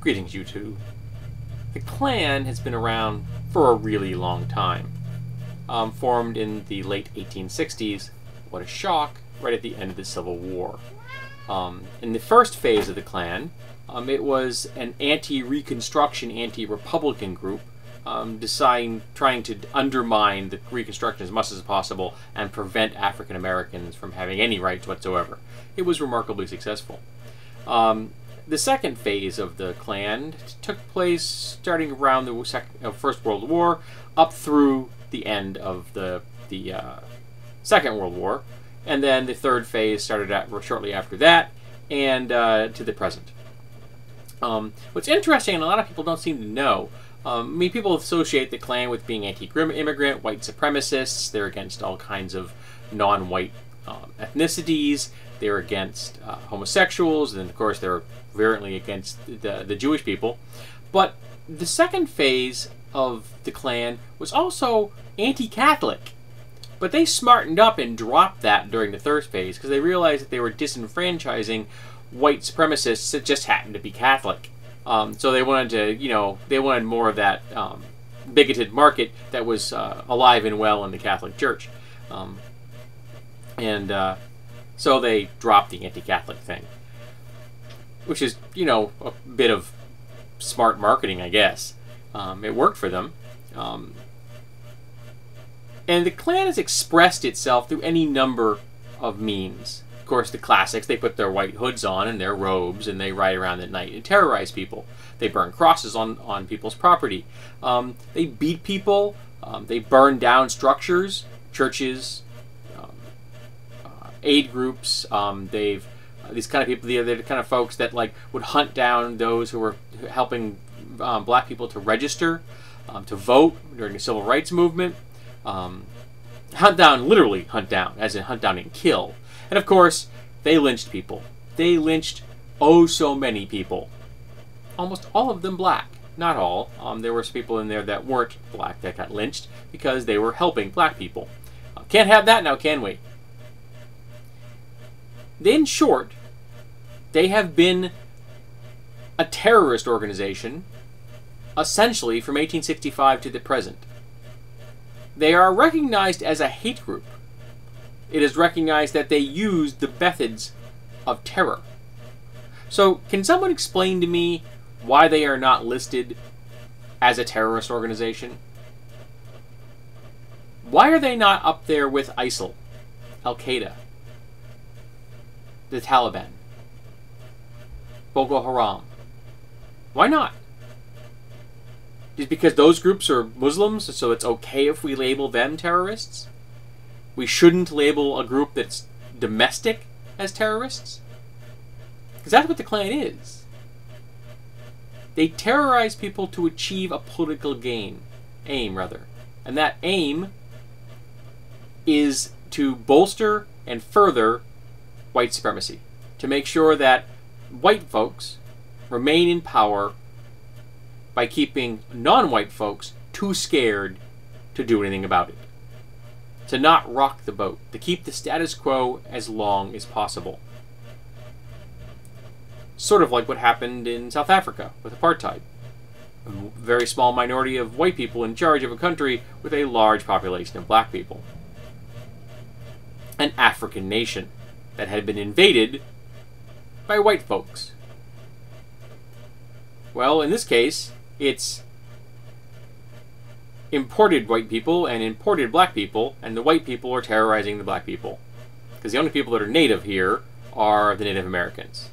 Greetings, YouTube. The Klan has been around for a really long time. Formed in the late 1860s. What a shock, right at the end of the Civil War. In the first phase of the Klan, it was an anti-Reconstruction, anti-Republican group trying to undermine the Reconstruction as much as possible and prevent African Americans from having any rights whatsoever. It was remarkably successful. The second phase of the Klan took place starting around the First World War up through the end of the Second World War, and then the third phase started shortly after that and to the present. What's interesting, and a lot of people don't seem to know, people associate the Klan with being anti-immigrant, white supremacists. They're against all kinds of non-white ethnicities. They're against homosexuals, and of course they're virulently against the Jewish people. But the second phase of the Klan was also anti-Catholic. But they smartened up and dropped that during the third phase because they realized that they were disenfranchising white supremacists that just happened to be Catholic. So they wanted to, they wanted more of that bigoted market that was alive and well in the Catholic Church. So they dropped the anti-Catholic thing, which is, a bit of smart marketing, I guess. It worked for them. And the Klan has expressed itself through any number of means. Of course, the classics, they put their white hoods on and their robes, and they ride around at night and terrorize people. They burn crosses on people's property. They beat people. They burn down structures, churches, aid groups. These kind of people, they're the kind of folks that would hunt down those who were helping black people to register, to vote during the Civil Rights Movement. Hunt down, literally hunt down, as in hunt down and kill. And of course, they lynched people. They lynched oh so many people. Almost all of them black. Not all. There were some people in there that weren't black that got lynched because they were helping black people. Can't have that now, can we? In short, they have been a terrorist organization essentially from 1865 to the present. They are recognized as a hate group. It is recognized that they use the methods of terror. So, can someone explain to me why they are not listed as a terrorist organization? Why are they not up there with ISIL, Al-Qaeda, the Taliban, Boko Haram? Why not? Just because those groups are Muslims, so it's okay if we label them terrorists? We shouldn't label a group that's domestic as terrorists? Because that's what the Klan is. They terrorize people to achieve a political aim. And that aim is to bolster and further white supremacy. To make sure that white folks remain in power by keeping non-white folks too scared to do anything about it. To not rock the boat. To keep the status quo as long as possible. Sort of like what happened in South Africa with apartheid. A very small minority of white people in charge of a country with a large population of black people. An African nation that had been invaded by white folks. Well, in this case, it's imported white people and imported black people, and the white people are terrorizing the black people. Because the only people that are native here are the Native Americans.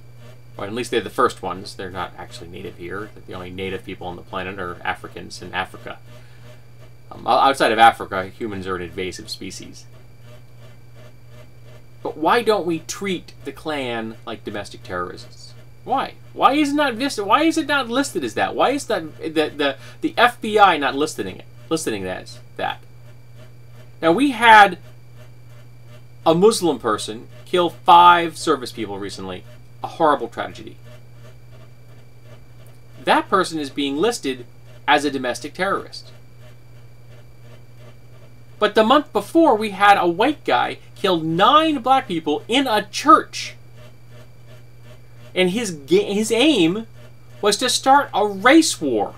Or at least they're the first ones. They're not actually native here. The only native people on the planet are Africans in Africa. Outside of Africa, humans are an invasive species. But why don't we treat the Klan like domestic terrorists? Why? Why is it not listed as that? Why is that the FBI not listing it as that? Now, we had a Muslim person kill 5 service people recently. A horrible tragedy. That person is being listed as a domestic terrorist. But the month before, we had a white guy killed 9 black people in a church. And his aim was to start a race war.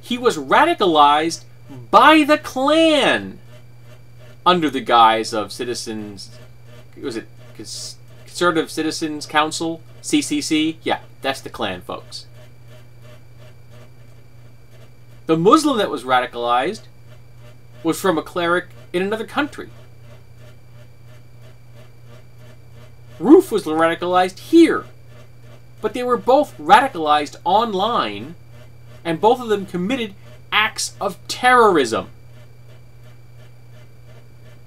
He was radicalized by the Klan under the guise of Citizens... Was it Conservative Citizens Council? CCC? Yeah, that's the Klan, folks. The Muslim that was radicalized was from a cleric in another country. Roof was radicalized here. But they were both radicalized online, and both of them committed acts of terrorism.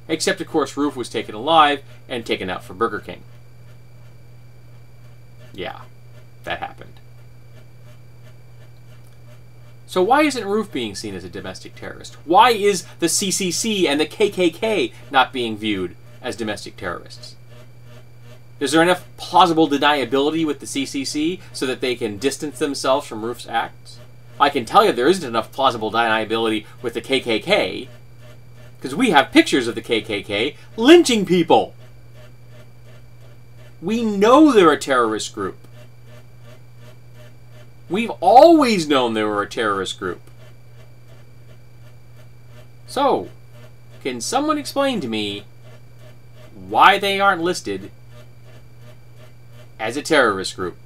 Except, of course, Roof was taken alive and taken out for Burger King. Yeah, that happened. So why isn't Roof being seen as a domestic terrorist? Why is the CCC and the KKK not being viewed as domestic terrorists? Is there enough plausible deniability with the CCC so that they can distance themselves from Roof's acts? I can tell you there isn't enough plausible deniability with the KKK, because we have pictures of the KKK lynching people. We know they're a terrorist group. We've always known they were a terrorist group. So, can someone explain to me why they aren't listed as a terrorist group?